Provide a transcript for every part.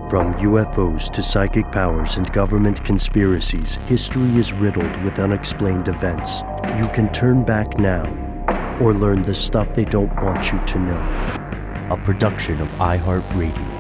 From UFOs to psychic powers and government conspiracies, history is riddled with unexplained events. You can turn back now or learn the stuff they don't want you to know. A production of iHeartRadio.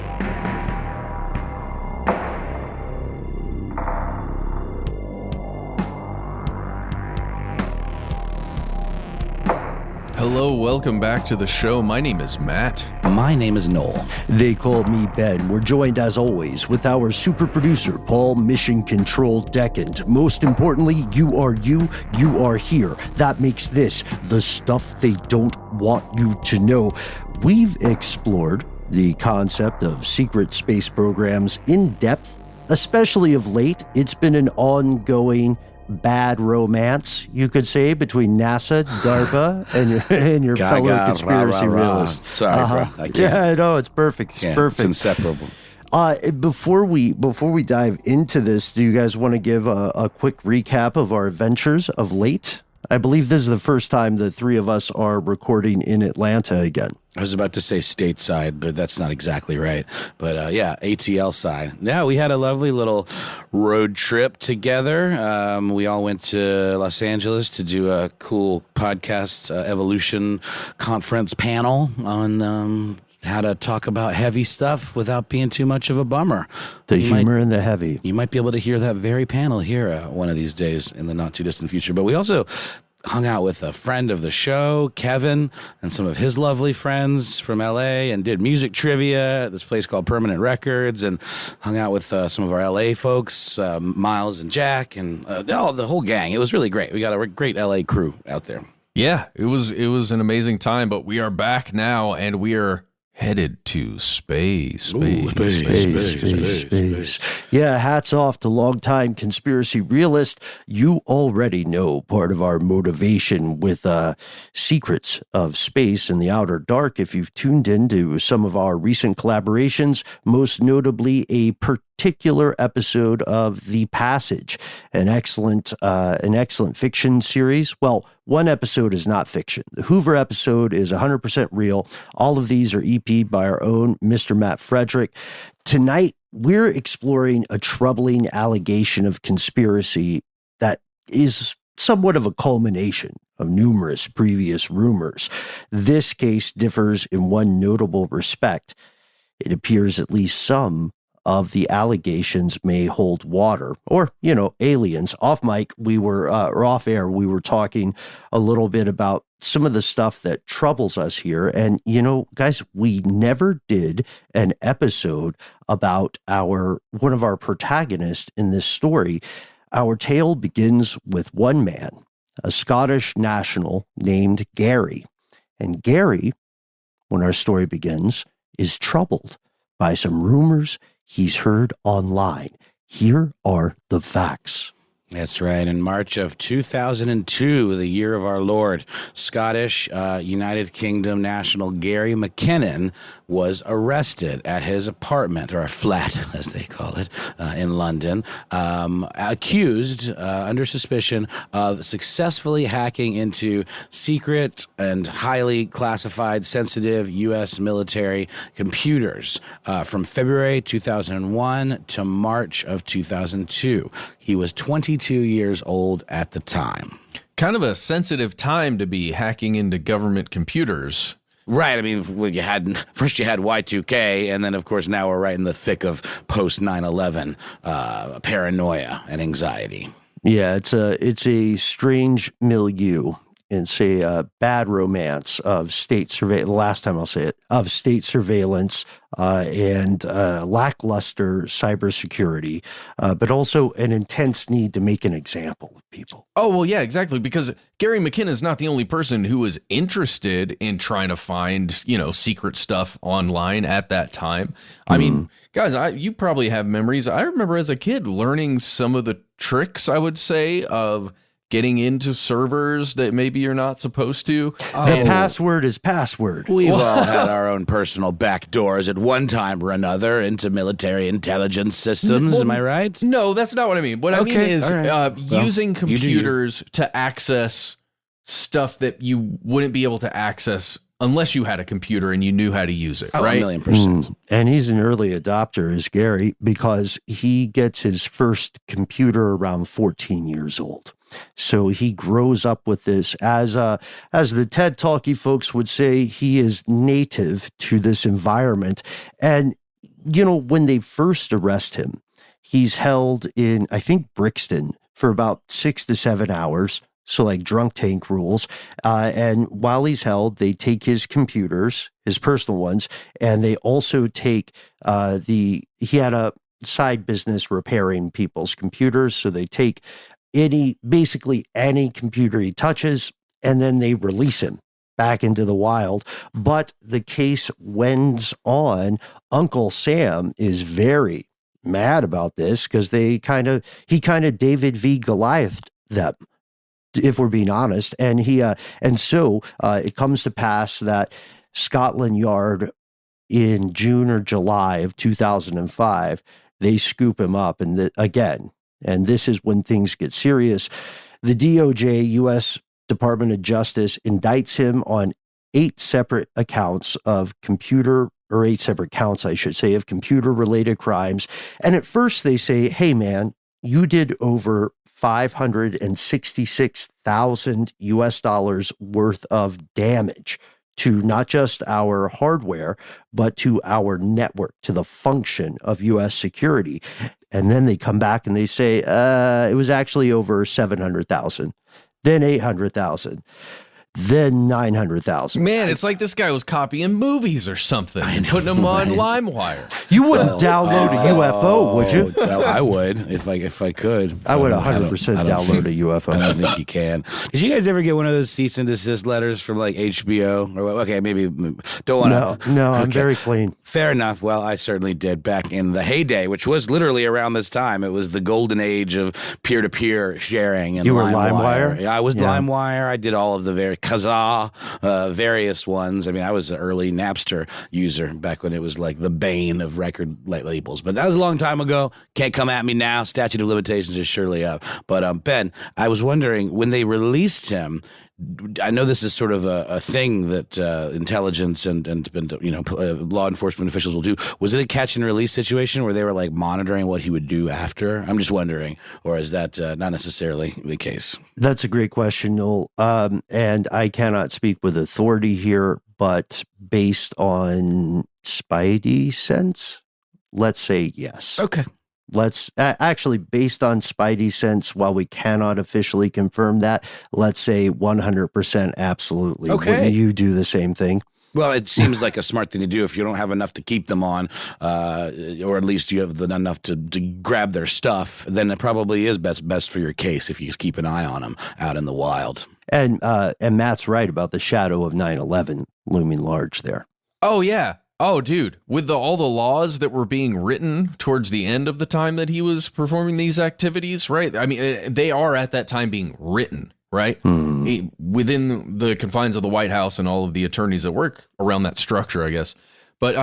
Hello, welcome back to the show. My name is Matt. My name is Noel. They call me Ben. We're joined, as always, with our super producer, Paul Mission Control Decant. Most importantly, you are here. That makes this the stuff they don't want you to know. We've explored the concept of secret space programs in depth, especially of late. It's been an ongoing bad romance, you could say, between NASA, DARPA, and your fellow conspiracy realist. Sorry, bro. Yeah, no, it's perfect. It's perfect. It's inseparable. Before we dive into this, do you guys want to give a quick recap of our adventures of late? I believe this is the first time the three of us are recording in Atlanta again. I was about to say stateside, but that's not exactly right. But yeah, ATL side. Yeah, we had a lovely little road trip together. We all went to Los Angeles to do a cool podcast evolution conference panel on how to talk about heavy stuff without being too much of a bummer. The humor and the heavy. You might be able to hear that very panel here one of these days in the not too distant future. But we also hung out with a friend of the show, Kevin, and some of his lovely friends from LA, and did music trivia at this place called Permanent Records, and hung out with some of our LA folks, Miles and Jack, and the whole gang. It was really great. We got a great LA crew out there. Yeah, it was an amazing time, but we are back now, and we are headed to space. Space. Yeah, hats off to longtime conspiracy realist. You already know part of our motivation with secrets of space and the outer dark. If you've tuned into some of our recent collaborations, most notably a particular episode of The Passage, an excellent fiction series. Well, one episode is not fiction. The Hoover episode is 100% real. All of these are EP'd by our own Mr. Matt Frederick. Tonight, we're exploring a troubling allegation of conspiracy that is somewhat of a culmination of numerous previous rumors. This case differs in one notable respect. It appears at least some of the allegations may hold water, or, aliens. Off mic, or off air, we were talking a little bit about some of the stuff that troubles us here. And, guys, we never did an episode about one of our protagonists in this story. Our tale begins with one man, a Scottish national named Gary. And Gary, when our story begins, is troubled by some rumors he's heard online. Here are the facts. That's right. In March of 2002, the year of our Lord, Scottish United Kingdom national Gary McKinnon was arrested at his apartment, or a flat, as they call it, in London, accused, under suspicion, of successfully hacking into secret and highly classified, sensitive U.S. military computers from February 2001 to March of 2002. He was 22 years old at the time. Kind of a sensitive time to be hacking into government computers. Right. I mean, you had Y2K, and then, of course, now we're right in the thick of post 9/11 paranoia and anxiety. Yeah, it's a strange milieu. It's a bad romance of state surveillance. The last time I'll say it, of state surveillance and lackluster cybersecurity, but also an intense need to make an example of people. Oh, well, yeah, exactly. Because Gary McKinnon is not the only person who was interested in trying to find, secret stuff online at that time. I mean, guys, you probably have memories. I remember as a kid learning some of the tricks, I would say, of getting into servers that maybe you're not supposed to. The password is password. We've all had our own personal back doors at one time or another into military intelligence systems. Am I right? No, that's not what I mean. What I mean is using computers to access stuff that you wouldn't be able to access unless you had a computer and you knew how to use it, Oh, right? 1,000,000%. And he's an early adopter, is Gary, because he gets his first computer around 14 years old. So he grows up with this as the TED Talkie folks would say, he is native to this environment. And, when they first arrest him, he's held in, I think, Brixton for about 6 to 7 hours. So like drunk tank rules. And while he's held, they take his computers, his personal ones, and they also take he had a side business repairing people's computers. So they take basically any computer he touches, and then they release him back into the wild. But the case wends on. Uncle Sam is very mad about this because he kind of David v. Goliath them, if we're being honest. And so it comes to pass that Scotland Yard in June or July of 2005, they scoop him up. And and this is when things get serious. The DOJ, U.S. Department of Justice, indicts him on 8 separate counts, I should say, of computer-related crimes. And at first they say, hey, man, you did over $566,000 US worth of damage to not just our hardware, but to our network, to the function of U.S. security. And then they come back and they say, it was actually over 700,000, then 800,000. Then 900,000. Man, it's like this guy was copying movies or something and putting them on LimeWire. You wouldn't download a UFO, would you? I would if I could. I would 100% download a UFO. I don't think you can. Did you guys ever get one of those cease and desist letters from like HBO? Or okay, maybe don't want to. No, I'm very clean. Fair enough. Well, I certainly did back in the heyday, which was literally around this time. It was the golden age of peer-to-peer sharing. And you were LimeWire? Yeah, I was LimeWire. I did all of the various ones. I mean, I was an early Napster user back when it was like the bane of record labels. But that was a long time ago. Can't come at me now. Statute of limitations is surely up. But Ben, I was wondering, when they released him, I know this is sort of a thing that intelligence and law enforcement officials will do. Was it a catch and release situation where they were like monitoring what he would do after? I'm just wondering, or is that not necessarily the case? That's a great question, Noel. And I cannot speak with authority here, but based on Spidey sense, let's say yes. Okay. Let's actually, based on Spidey sense, while we cannot officially confirm that, let's say 100% absolutely. Okay. Wouldn't you do the same thing? Well, it seems like a smart thing to do if you don't have enough to keep them on, or at least you have enough to grab their stuff. Then it probably is best for your case if you just keep an eye on them out in the wild. And Matt's right about the shadow of 9/11 looming large there. Oh, yeah. Oh, dude, with all the laws that were being written towards the end of the time that he was performing these activities, right? I mean, they are at that time being written, right? Within the confines of the White House and all of the attorneys that work around that structure, I guess. But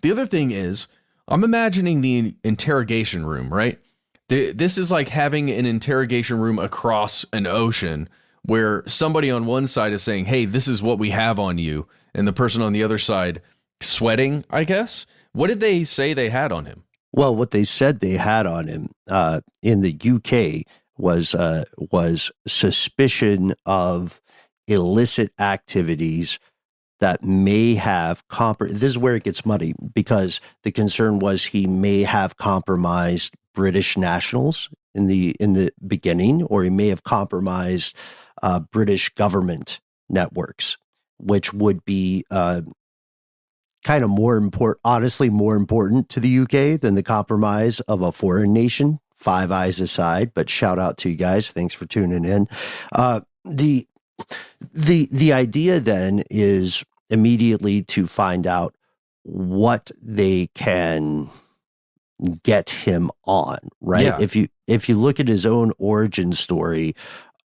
the other thing is, I'm imagining the interrogation room, right? This is like having an interrogation room across an ocean where somebody on one side is saying, hey, this is what we have on you. And the person on the other side sweating, I guess. What did they say they had on him? Well, what they said they had on him in the UK was suspicion of illicit activities that may have this is where it gets muddy, because the concern was he may have compromised British nationals in the beginning, or he may have compromised British government networks, which would be kind of more important to the UK than the compromise of a foreign nation. Five Eyes aside, but shout out to you guys. Thanks for tuning in. The idea then is immediately to find out what they can get him on, right? Yeah. If you look at his own origin story,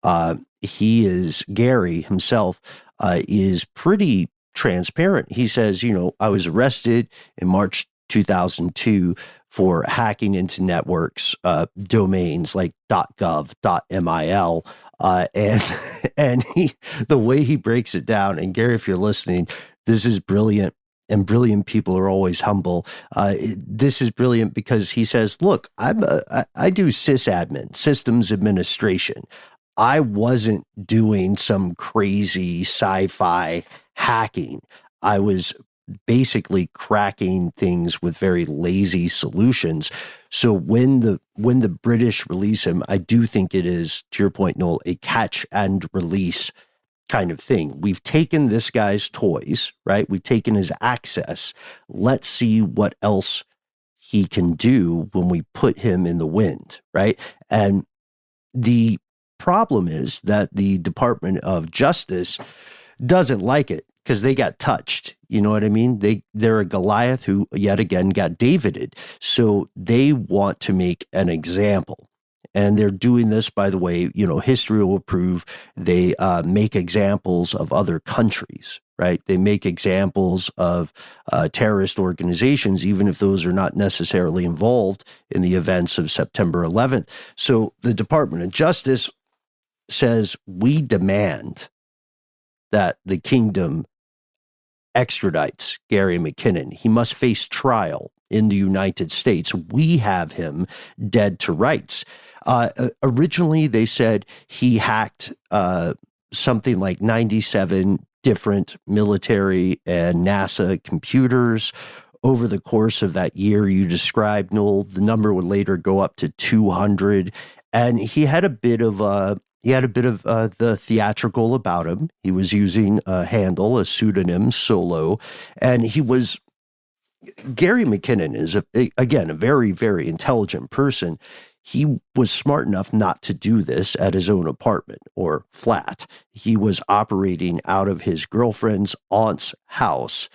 Gary himself is pretty transparent. He says, I was arrested in March 2002 for hacking into networks, domains like .gov, .mil, and the way he breaks it down. And Gary, if you're listening, this is brilliant. And brilliant people are always humble. This is brilliant because he says, look, I do sysadmin, systems administration. I wasn't doing some crazy sci-fi hacking. I was basically cracking things with very lazy solutions. So when the British release him, I do think it is, to your point, Noel, a catch and release kind of thing. We've taken this guy's toys, right? We've taken his access. Let's see what else he can do when we put him in the wind, right? And the problem is that the Department of Justice doesn't like it because they got touched. You know what I mean? They're a Goliath who yet again got Davided. So they want to make an example. And they're doing this, by the way, history will prove. They make examples of other countries, right? They make examples of terrorist organizations, even if those are not necessarily involved in the events of September 11th. So the Department of Justice says, we demand that the kingdom extradites Gary McKinnon. He must face trial in the United States. We have him dead to rights. Originally, they said he hacked something like 97 different military and NASA computers. Over the course of that year you described, Noel, the number would later go up to 200. And he had a bit of the theatrical about him. He was using a handle, a pseudonym, Solo, and Gary McKinnon is, again, a very, very intelligent person. He was smart enough not to do this at his own apartment or flat. He was operating out of his girlfriend's aunt's house,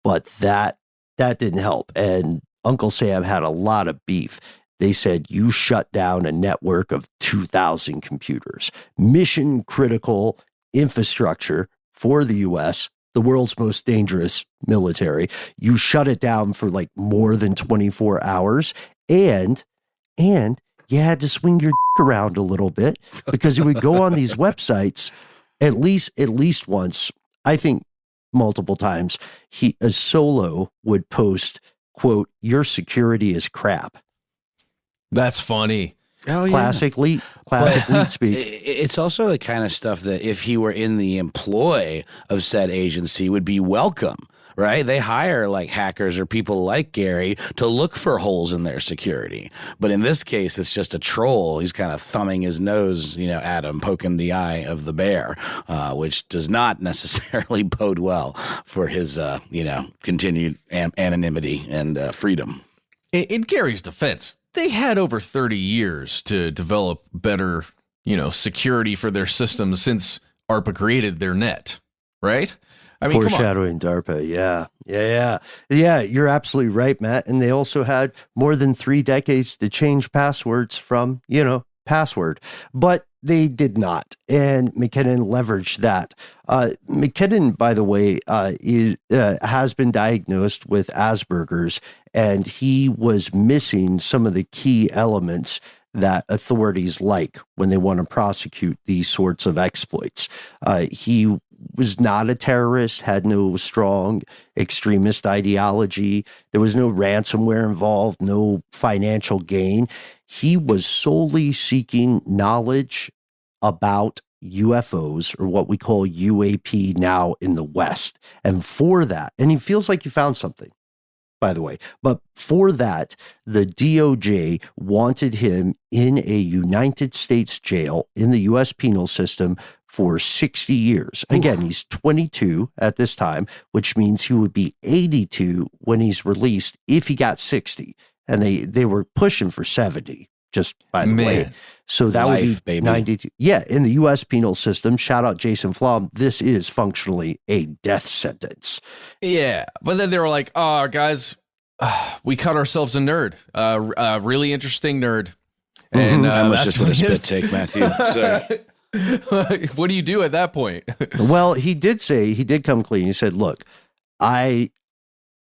but that didn't help. And Uncle Sam had a lot of beef. They said, you shut down a network of 2,000 computers, mission critical infrastructure for the U.S., the world's most dangerous military. You shut it down for like more than 24 hours. And you had to swing your around a little bit because it would go on these websites at least once, I think multiple times. A Solo would post, quote, your security is crap. That's funny. Oh, yeah. Classic lead speak. It's also the kind of stuff that if he were in the employ of said agency would be welcome, right? They hire like hackers or people like Gary to look for holes in their security. But in this case, it's just a troll. He's kind of thumbing his nose, at him, poking the eye of the bear, which does not necessarily bode well for his, continued anonymity and freedom. In Gary's defense, they had over 30 years to develop better, security for their systems since ARPA created their net, right? I mean, foreshadowing DARPA. Yeah. You're absolutely right, Matt. And they also had more than 3 decades to change passwords from, password, but they did not. And McKinnon leveraged that. McKinnon, by the way, has been diagnosed with Asperger's, and he was missing some of the key elements that authorities like when they want to prosecute these sorts of exploits. He was not a terrorist, had no strong extremist ideology. There was no ransomware involved, no financial gain. He was solely seeking knowledge about UFOs, or what we call UAP now in the West. And for that, and he feels like he found something, by the way, but for that, the DOJ wanted him in a United States jail in the U.S. penal system for 60 years. Again, he's 22 at this time, which means he would be 82 when he's released if he got 60. And they were pushing for 70, just by the way. So that would be 92. Yeah, in the U.S. penal system, shout out Jason Flom, this is functionally a death sentence. Yeah, but then they were like, oh, guys, we cut ourselves a nerd, a really interesting nerd. And I was just going to spit take, Matthew. Sorry. What do you do at that point? Well, he did come clean. He said, look, I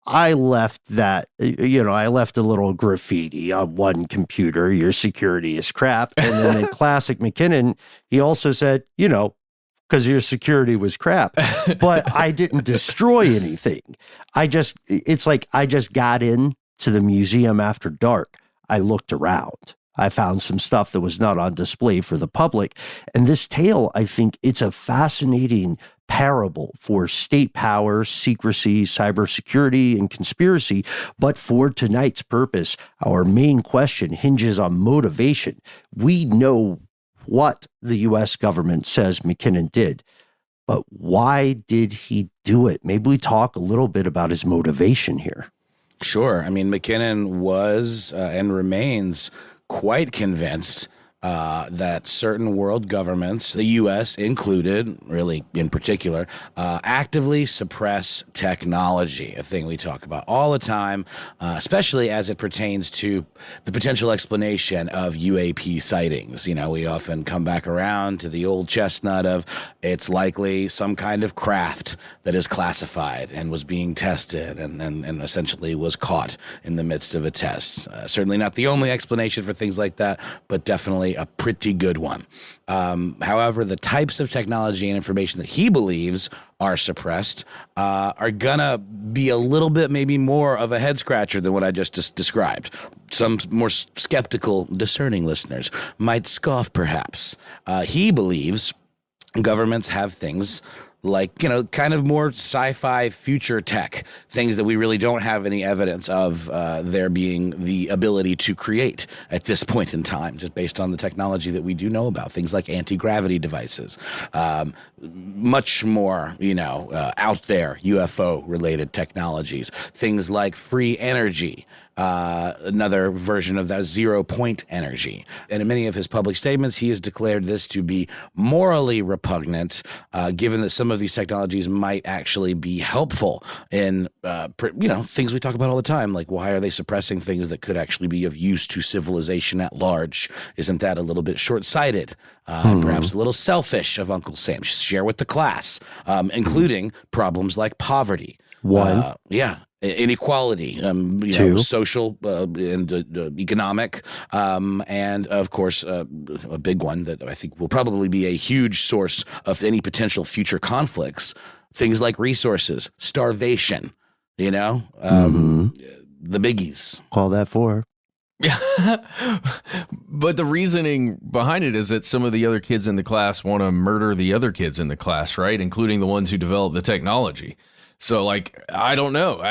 I left that, I left a little graffiti on one computer, your security is crap. And then in classic McKinnon, he also said, because your security was crap, but I didn't destroy anything. It's like I just got in to the museum after dark. I looked around. I found some stuff that was not on display for the public. And this tale, I think it's a fascinating parable for state power, secrecy, cybersecurity, and conspiracy. But for tonight's purpose, our main question hinges on motivation. We know what the U.S. government says McKinnon did, but why did he do it? Maybe we talk a little bit about his motivation here. Sure. I mean, McKinnon was and remains quite convinced that certain world governments, the U.S. included, really in particular, actively suppress technology, a thing we talk about all the time, especially as it pertains to the potential explanation of UAP sightings. We often come back around to the old chestnut of it's likely some kind of craft that is classified and was being tested and essentially was caught in the midst of a test. Certainly not the only explanation for things like that, but definitely a pretty good one. However, the types of technology and information that he believes are suppressed are gonna be a little bit maybe more of a head scratcher than what I just described. Some more skeptical, discerning listeners might scoff perhaps. He believes governments have things like, kind of more sci-fi future tech, things that we really don't have any evidence of there being the ability to create at this point in time, just based on the technology that we do know about, things like anti-gravity devices, much more, out there UFO-related technologies, things like free energy, another version of that zero-point energy. And in many of his public statements, he has declared this to be morally repugnant, given that some of these technologies might actually be helpful in, things we talk about all the time, like why are they suppressing things that could actually be of use to civilization at large? Isn't that a little bit short-sighted, and perhaps a little selfish of Uncle Sam? Share with the class, including problems like poverty. One. Inequality, social and economic, and of course, a big one that I think will probably be a huge source of any potential future conflicts. Things like resources, starvation, the biggies. Call that for. Yeah, but the reasoning behind it is that some of the other kids in the class want to murder the other kids in the class, right? Including the ones who developed the technology. So, I don't know.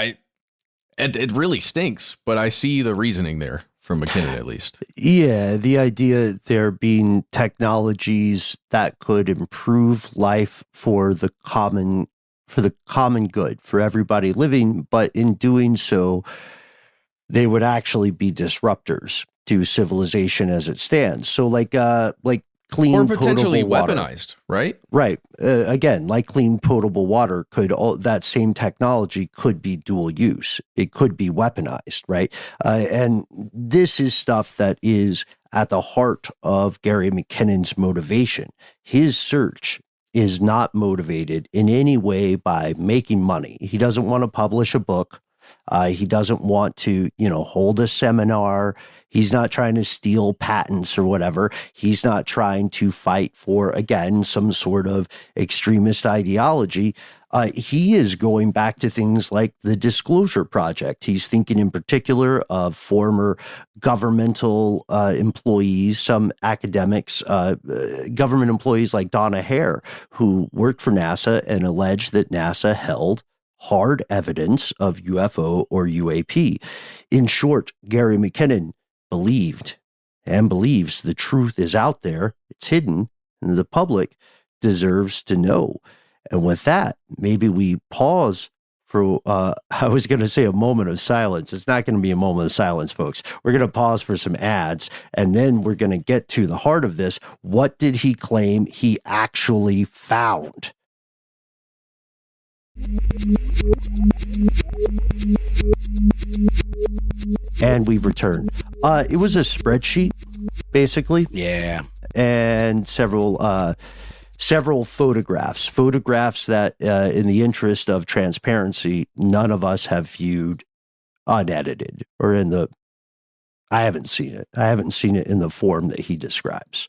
It really stinks, but I see the reasoning there from McKinnon, at least. Yeah, the idea there being technologies that could improve life for the common good, for everybody living, but in doing so, they would actually be disruptors to civilization as it stands. So, like clean, or potentially potable weaponized, water. Right? Again, like clean potable water that same technology could be dual use. It could be weaponized, right? And this is stuff that is at the heart of Gary McKinnon's motivation. His search is not motivated in any way by making money. He doesn't want to publish a book. He doesn't want to, hold a seminar. He's not trying to steal patents or whatever. He's not trying to fight for, again, some sort of extremist ideology. He is going back to things like the Disclosure Project. He's thinking in particular of former governmental employees, some academics, government employees like Donna Hare, who worked for NASA and alleged that NASA held hard evidence of UFO or UAP. In short, Gary McKinnon believed and believes the truth is out there, it's hidden, and the public deserves to know. And with that, maybe we pause for, I was going to say a moment of silence. It's not going to be a moment of silence, folks. We're going to pause for some ads, and then we're going to get to the heart of this. What did he claim he actually found? And we've returned. It was a spreadsheet, basically. Yeah. And several several photographs that, in the interest of transparency, none of us have viewed unedited or I haven't seen it. I haven't seen it in the form that he describes.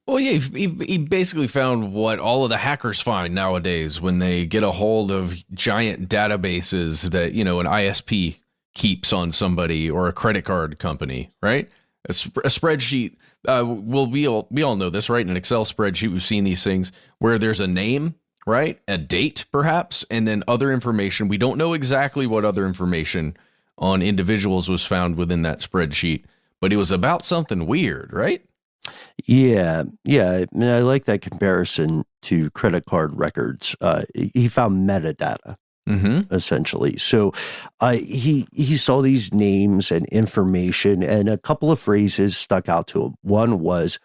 Well, yeah, he basically found what all of the hackers find nowadays when they get a hold of giant databases that, an ISP keeps on somebody or a credit card company, right? A spreadsheet. We all know this, right? In an Excel spreadsheet, we've seen these things where there's a name, right? A date, perhaps, and then other information. We don't know exactly what other information on individuals was found within that spreadsheet, but it was about something weird, right? Yeah. I mean, I like that comparison to credit card records. He found metadata, essentially. So he saw these names and information, and a couple of phrases stuck out to him. One was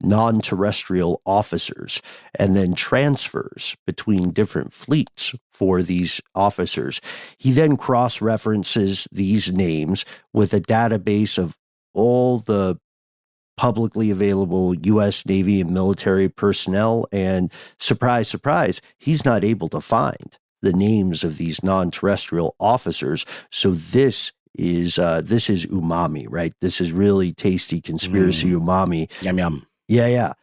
non-terrestrial officers, and then transfers between different fleets for these officers. He then cross-references these names with a database of all the publicly available U.S. Navy and military personnel, and surprise, surprise, he's not able to find the names of these non-terrestrial officers. So this is umami, right? This is really tasty conspiracy umami. Yum, yum. Yeah.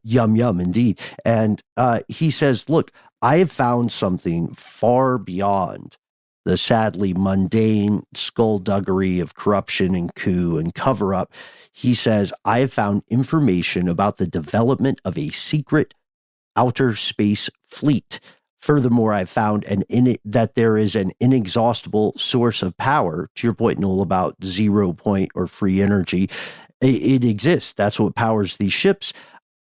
Yum, yum, indeed. And he says, look, I have found something far beyond the sadly mundane skullduggery of corruption and coup and cover-up. He says, I have found information about the development of a secret outer space fleet. Furthermore, I've found that there is an inexhaustible source of power. To your point, Noel, about 0 point or free energy. It exists. That's what powers these ships.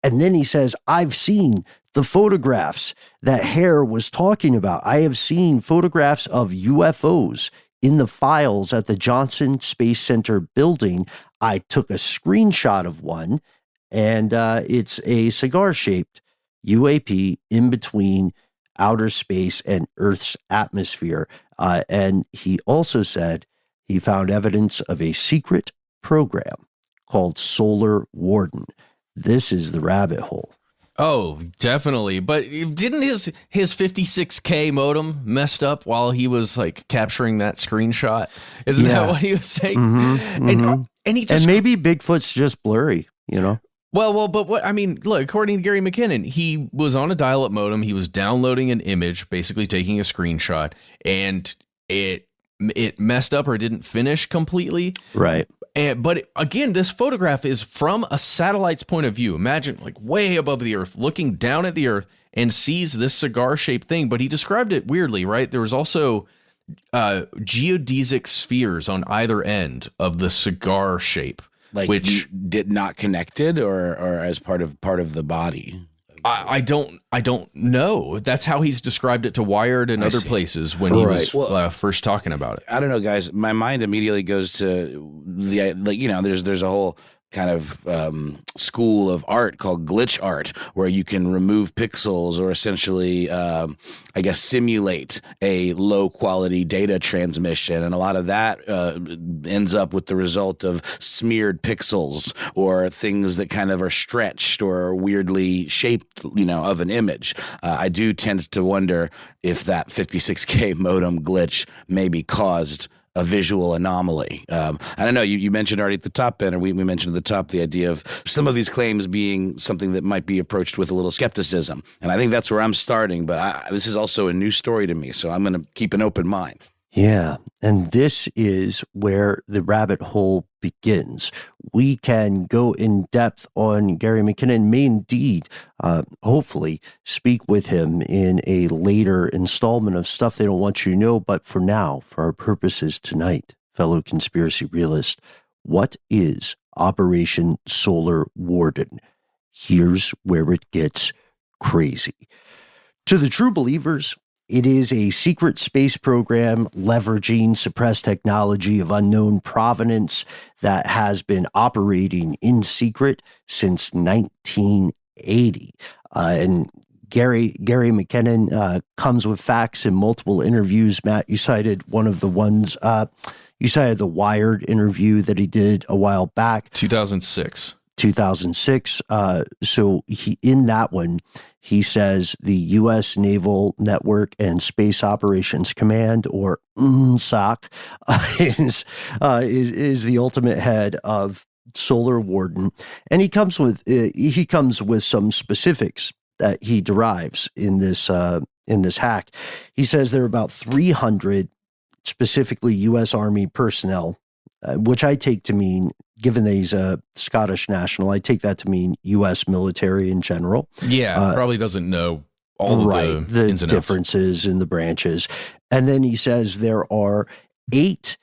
And then he says, I've seen the photographs that Hare was talking about. I have seen photographs of UFOs in the files at the Johnson Space Center building. I took a screenshot of one, and it's a cigar-shaped UAP in between outer space and Earth's atmosphere. And he also said he found evidence of a secret program called Solar Warden. This is the rabbit hole. Oh, definitely. But didn't his 56K modem messed up while he was like capturing that screenshot? Isn't that what he was saying? And he just, and maybe Bigfoot's just blurry, Well, but what I mean, look, according to Gary McKinnon, he was on a dial-up modem. He was downloading an image, basically taking a screenshot, and it messed up or didn't finish completely. Right. But again, this photograph is from a satellite's point of view. Imagine like way above the Earth, looking down at the Earth and sees this cigar-shaped thing. But he described it weirdly, right? There was also geodesic spheres on either end of the cigar shape, which did not connected or as part of the body. I don't know. That's how he's described it to Wired and other places when he was first talking about it. I don't know, guys. My mind immediately goes to there's a whole kind of school of art called glitch art, where you can remove pixels or essentially, simulate a low quality data transmission. And a lot of that ends up with the result of smeared pixels or things that kind of are stretched or weirdly shaped, of an image. I do tend to wonder if that 56K modem glitch maybe caused a visual anomaly. I don't know. You mentioned already at the top, Ben, or we mentioned at the top the idea of some of these claims being something that might be approached with a little skepticism. And I think that's where I'm starting. But this is also a new story to me, so I'm going to keep an open mind. Yeah, and this is where the rabbit hole begins. We can go in depth on Gary McKinnon, may indeed, hopefully, speak with him in a later installment of Stuff They Don't Want You to Know. But for now, for our purposes tonight, fellow conspiracy realist, what is Operation Solar Warden? Here's where it gets crazy. To the true believers, it is a secret space program leveraging suppressed technology of unknown provenance that has been operating in secret since 1980. And Gary McKinnon comes with facts in multiple interviews. Matt, you cited one of the ones, you cited the Wired interview that he did a while back. 2006. 2006. So in that one, he says the U.S. Naval Network and Space Operations Command, or NSOC, is the ultimate head of Solar Warden, and he comes with some specifics that he derives in this hack. He says there are about 300 specifically U.S. Army personnel, which I take to mean, given that he's a Scottish national, I take that to mean U.S. military in general. Yeah, probably doesn't know all of the ins and differences in the branches. And then he says there are 8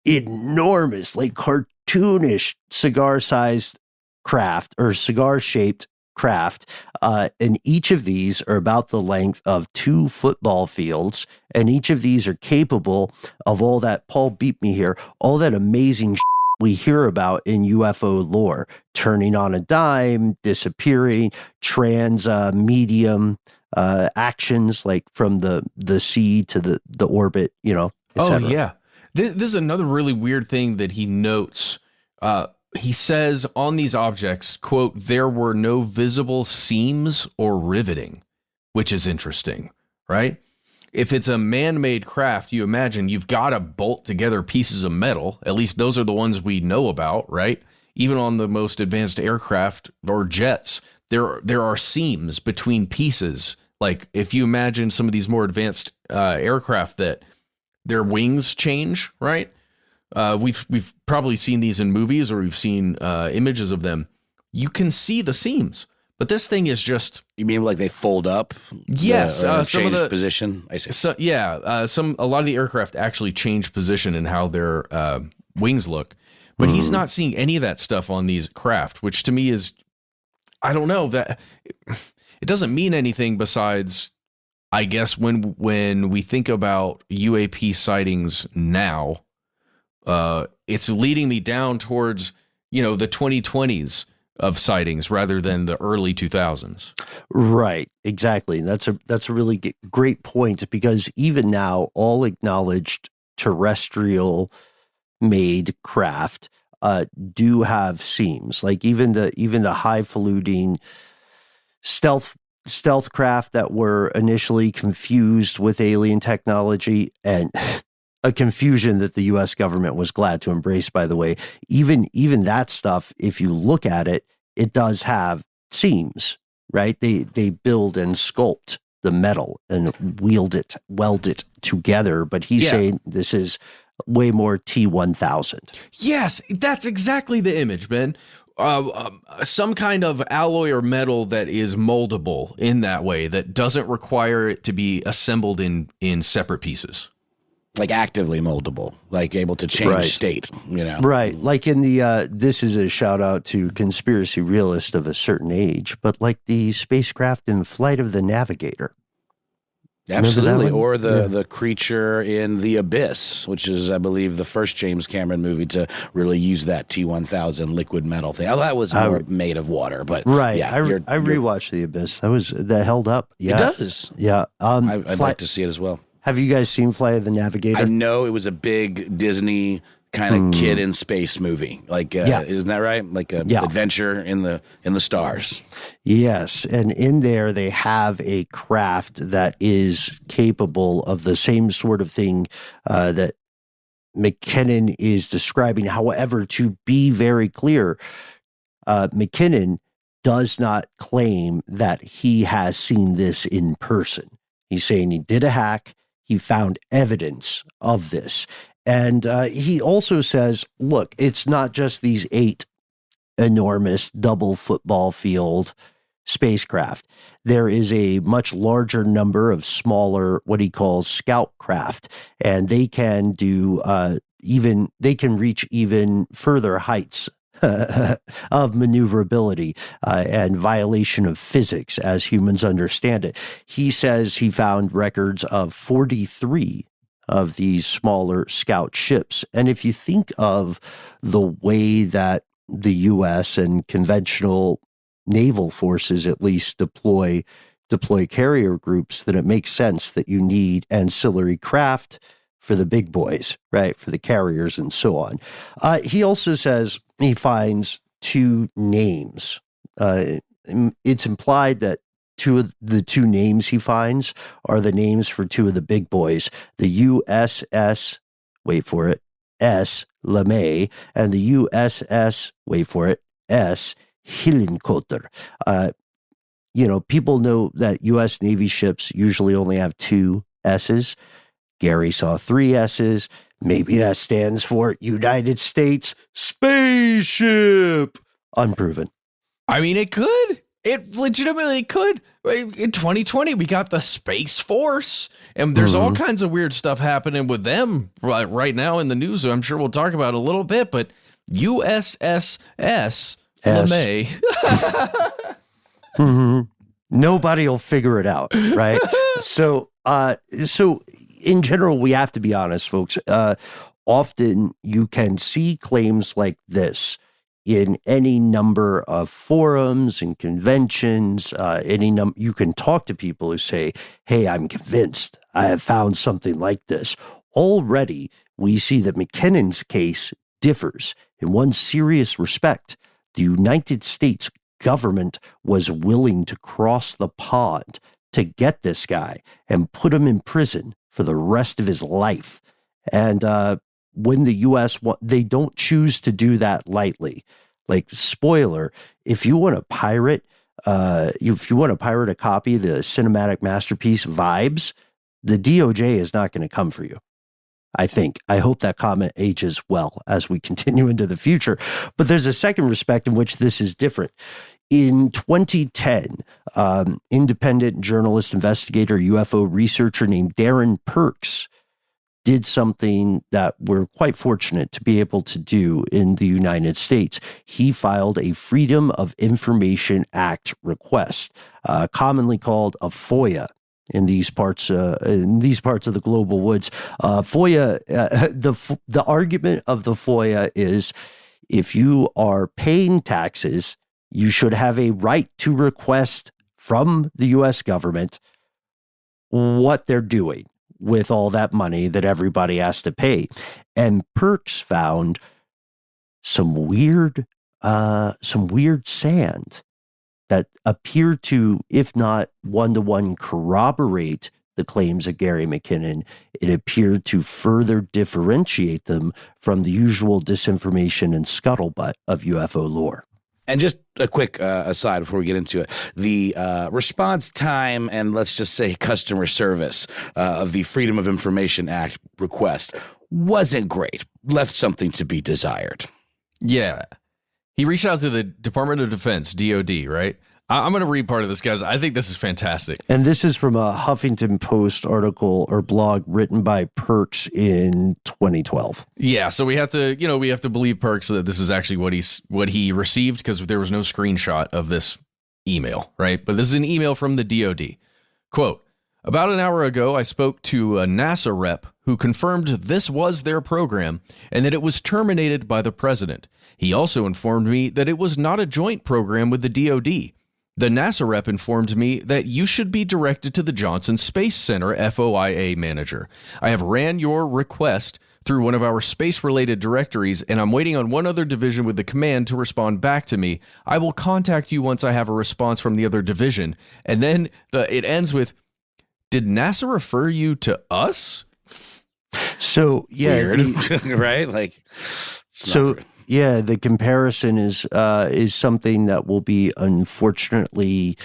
enormous, like cartoonish cigar-sized craft or cigar-shaped craft, and each of these are about the length of 2 football fields, and each of these are capable of all that, Paul beat me here, all that amazing we hear about in UFO lore, turning on a dime, disappearing, medium actions, like from the sea to the orbit, et cetera. Oh, yeah. This is another really weird thing that he notes. He says on these objects, quote, there were no visible seams or riveting, which is interesting, right? If it's a man-made craft, you imagine you've got to bolt together pieces of metal. At least those are the ones we know about, right? Even on the most advanced aircraft or jets, there are seams between pieces. Like if you imagine some of these more advanced aircraft that their wings change, right? We've probably seen these in movies, or we've seen images of them. You can see the seams, but this thing is just. You mean like they fold up? Yes, some of the position. I see. So, yeah, a lot of the aircraft actually change position in how their wings look, but he's not seeing any of that stuff on these craft, which to me is, I don't know, that it doesn't mean anything besides, I guess when we think about UAP sightings now. It's leading me down towards, the 2020s of sightings rather than the early 2000s. Right, exactly. That's a really great point, because even now, all acknowledged terrestrial made craft do have seams. Like even the highfalutin stealth craft that were initially confused with alien technology, and a confusion that the U.S. government was glad to embrace, by the way. Even that stuff, if you look at it, it does have seams, right? They build and sculpt the metal and weld it together. But he's saying this is way more T-1000. Yes, that's exactly the image, Ben. Some kind of alloy or metal that is moldable in that way, that doesn't require it to be assembled in separate pieces. Like actively moldable, like able to change state, Right. Like in the, this is a shout out to conspiracy realist of a certain age, but like the spacecraft in Flight of the Navigator. Absolutely. Or the creature in The Abyss, which is, I believe, the first James Cameron movie to really use that T-1000 liquid metal thing. That was more made of water, but yeah. I rewatched The Abyss. That held up. Yeah. It does. Yeah. I'd like to see it as well. Have you guys seen Flight of the Navigator? I know it was a big Disney kind of kid in space movie. Like, isn't that right? Like a adventure in the stars. Yes. And in there, they have a craft that is capable of the same sort of thing that McKinnon is describing. However, to be very clear, McKinnon does not claim that he has seen this in person. He's saying he did a hack. He found evidence of this. And he also says, look, it's not just these 8 enormous double football field spacecraft. There is a much larger number of smaller, what he calls scout craft, and they can do they can reach even further heights of maneuverability and violation of physics as humans understand it. He says he found records of 43 of these smaller scout ships. And if you think of the way that the U.S. and conventional naval forces at least deploy carrier groups, then it makes sense that you need ancillary craft for the big boys, right? For the carriers and so on. He also says he finds two names. It's implied that two of the two names he finds are the names for two of the big boys, the USS, wait for it, S. LeMay, and the USS, wait for it, S. Hillenkotter. People know that U.S. Navy ships usually only have two S's. Gary saw three S's. Maybe that stands for United States Spaceship. Unproven. I mean, it could. It legitimately could. In 2020, we got the Space Force, and there's all kinds of weird stuff happening with them right now in the news. I'm sure we'll talk about it a little bit, but USS LeMay. Nobody will figure it out, right? So in general, we have to be honest, folks. Often you can see claims like this in any number of forums and conventions. You can talk to people who say, "Hey, I'm convinced. I have found something like this." Already, we see that McKinnon's case differs in one serious respect. The United States government was willing to cross the pond to get this guy and put him in prison for the rest of his life. And when the U.S. they don't choose to do that lightly. Like, spoiler, if you want to pirate a copy of the cinematic masterpiece Vibes, the DOJ is not going to come for you. I hope that comment ages well as we continue into the future. But there's a second respect in which this is different. In 2010, independent journalist, investigator, UFO researcher named Darren Perks did something that we're quite fortunate to be able to do in the United States. He filed a Freedom of Information Act request, commonly called a FOIA in these parts of the global woods. FOIA, the argument of the FOIA is, if you are paying taxes, you should have a right to request from the U.S. government what they're doing with all that money that everybody has to pay. And Perks found some weird sand that appeared to, if not one-to-one, corroborate the claims of Gary McKinnon. It appeared to further differentiate them from the usual disinformation and scuttlebutt of UFO lore. And just a quick aside before we get into it, the response time and, let's just say, customer service of the Freedom of Information Act request wasn't great. Left something to be desired. Yeah. He reached out to the Department of Defense, DOD, right? I'm going to read part of this, guys. I think this is fantastic. And this is from a Huffington Post article or blog written by Perks in 2012. Yeah, so we have to believe Perks that this is actually what he received, because there was no screenshot of this email, right? But this is an email from the DOD. Quote, "About an hour ago, I spoke to a NASA rep who confirmed this was their program and that it was terminated by the president. He also informed me that it was not a joint program with the DOD. The NASA rep informed me that you should be directed to the Johnson Space Center FOIA manager. I have ran your request through one of our space-related directories, and I'm waiting on one other division with the command to respond back to me. I will contact you once I have a response from the other division." And then it ends with, "Did NASA refer you to us?" So, yeah. Weird, right? Like, so... Yeah, the comparison is something that will be unfortunately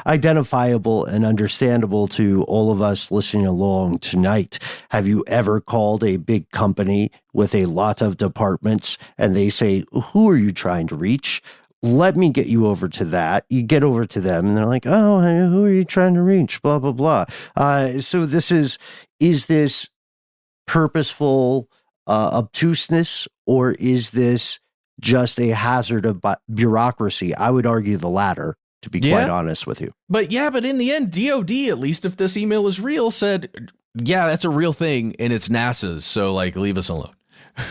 identifiable and understandable to all of us listening along tonight. Have you ever called a big company with a lot of departments and they say, "Who are you trying to reach? Let me get you over to that." You get over to them and they're like, "Oh, who are you trying to reach? Blah, blah, blah." So is this purposeful obtuseness, or is this just a hazard of bureaucracy? I would argue the latter, to be quite honest with you. But in the end, DOD, at least if this email is real, said, yeah, that's a real thing and it's NASA's. So, like, leave us alone.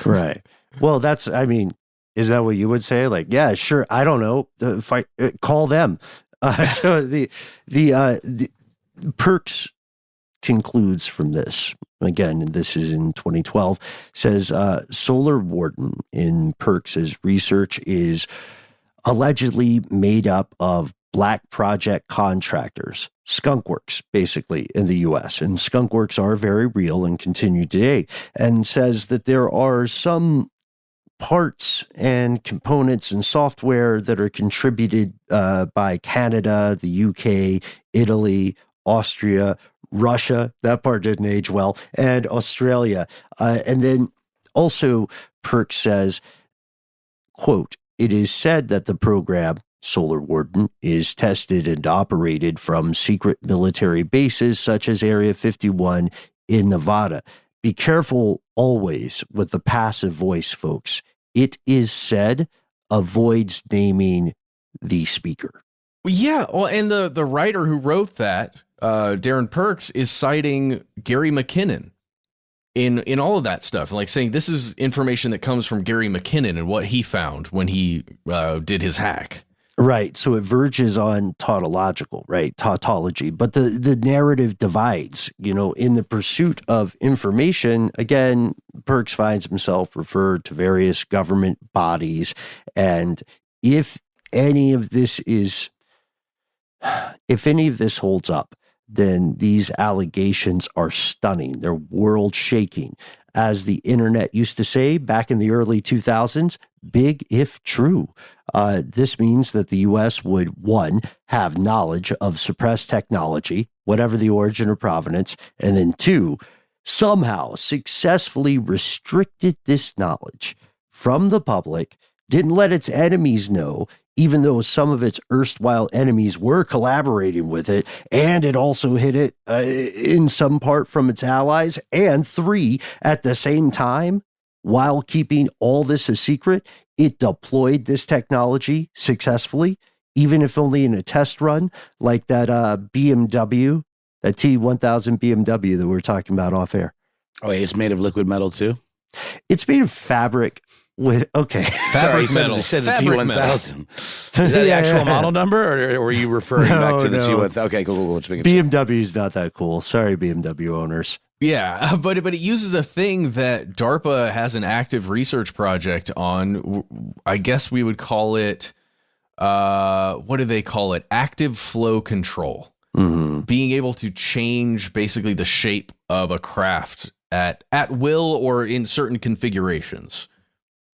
Right. Well, is that what you would say? Like, yeah, sure. I don't know. Call them. So the Perks concludes from this. again, this is in 2012, says Solar Warden in Perks's research is allegedly made up of black project contractors, skunkworks, basically, in the U.S. And skunkworks are very real and continue today, and says that there are some parts and components and software that are contributed by Canada, the UK, Italy, Austria, Russia. That part didn't age well, and Australia. And then also Perks says, quote, "It is said that the program Solar Warden is tested and operated from secret military bases such as Area 51 in Nevada. Be careful always with the passive voice, folks. It is said avoids naming the speaker." Yeah, well, and the writer who wrote that, Darren Perks, is citing Gary McKinnon in all of that stuff, like saying this is information that comes from Gary McKinnon and what he found when he did his hack. Right. So it verges on tautological, right? Tautology. But the narrative divides, in the pursuit of information. Again, Perks finds himself referred to various government bodies. And if any of this holds up, then these allegations are stunning. They're world shaking. As the internet used to say back in the early 2000s, big if true. This means that the U.S. would, one, have knowledge of suppressed technology, whatever the origin or provenance, and then two, somehow successfully restricted this knowledge from the public, didn't let its enemies know, even though some of its erstwhile enemies were collaborating with it, and it also hid it in some part from its allies, and three, at the same time, while keeping all this a secret, it deployed this technology successfully, even if only in a test run, like that BMW, that T1000 BMW that we were talking about off air. Oh, it's made of liquid metal too? It's made of fabric with, okay. Sorry, you said the T1000. Is that the actual model number, or were you referring back to the T1000? Okay, cool. BMW's not that cool. Sorry, BMW owners. Yeah, but it uses a thing that DARPA has an active research project on. I guess we would call it, what do they call it? Active flow control. Mm-hmm. Being able to change basically the shape of a craft at will or in certain configurations.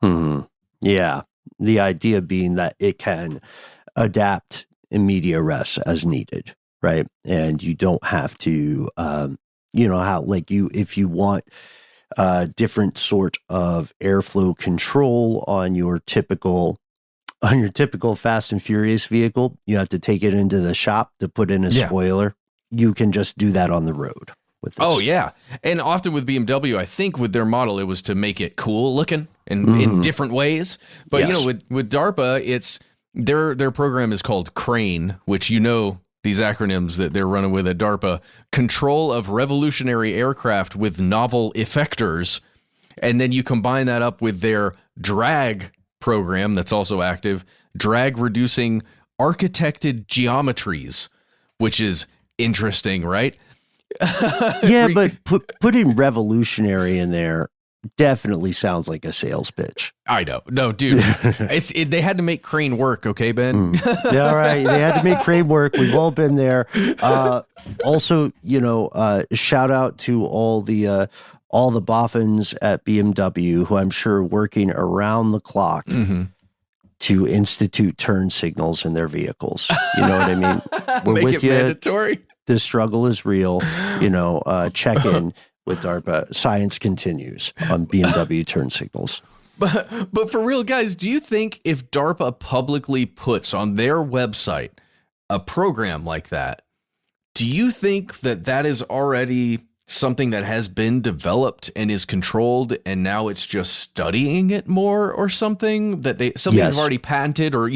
Mm-hmm. Yeah, the idea being that it can adapt in media res as needed, right? And you don't have to... how if you want different sort of airflow control on your typical Fast and Furious vehicle, you have to take it into the shop to put in a spoiler. You can just do that on the road with this. Oh yeah, and often with BMW, I think with their model, it was to make it cool looking and in different ways. But with DARPA, it's their program is called CRANE, which these acronyms that they're running with at DARPA: Control of Revolutionary Aircraft with Novel Effectors. And then you combine that up with their DRAG program that's also active, Drag Reducing Architected Geometries, which is interesting, right? Yeah, but putting revolutionary in there definitely sounds like a sales pitch. I know. No, dude. They had to make Crane work, okay, Ben? Yeah, all right. They had to make Crane work. We've all been there. Also, shout out to all the boffins at BMW who I'm sure working around the clock to institute turn signals in their vehicles. You know what I mean? We're Make with it you. Mandatory. This struggle is real. Check in with DARPA. Science continues on BMW turn signals. But for real, guys, do you think if DARPA publicly puts on their website a program like that, do you think that is already something that has been developed and is controlled, and now it's just studying it more or something that they've already patented or,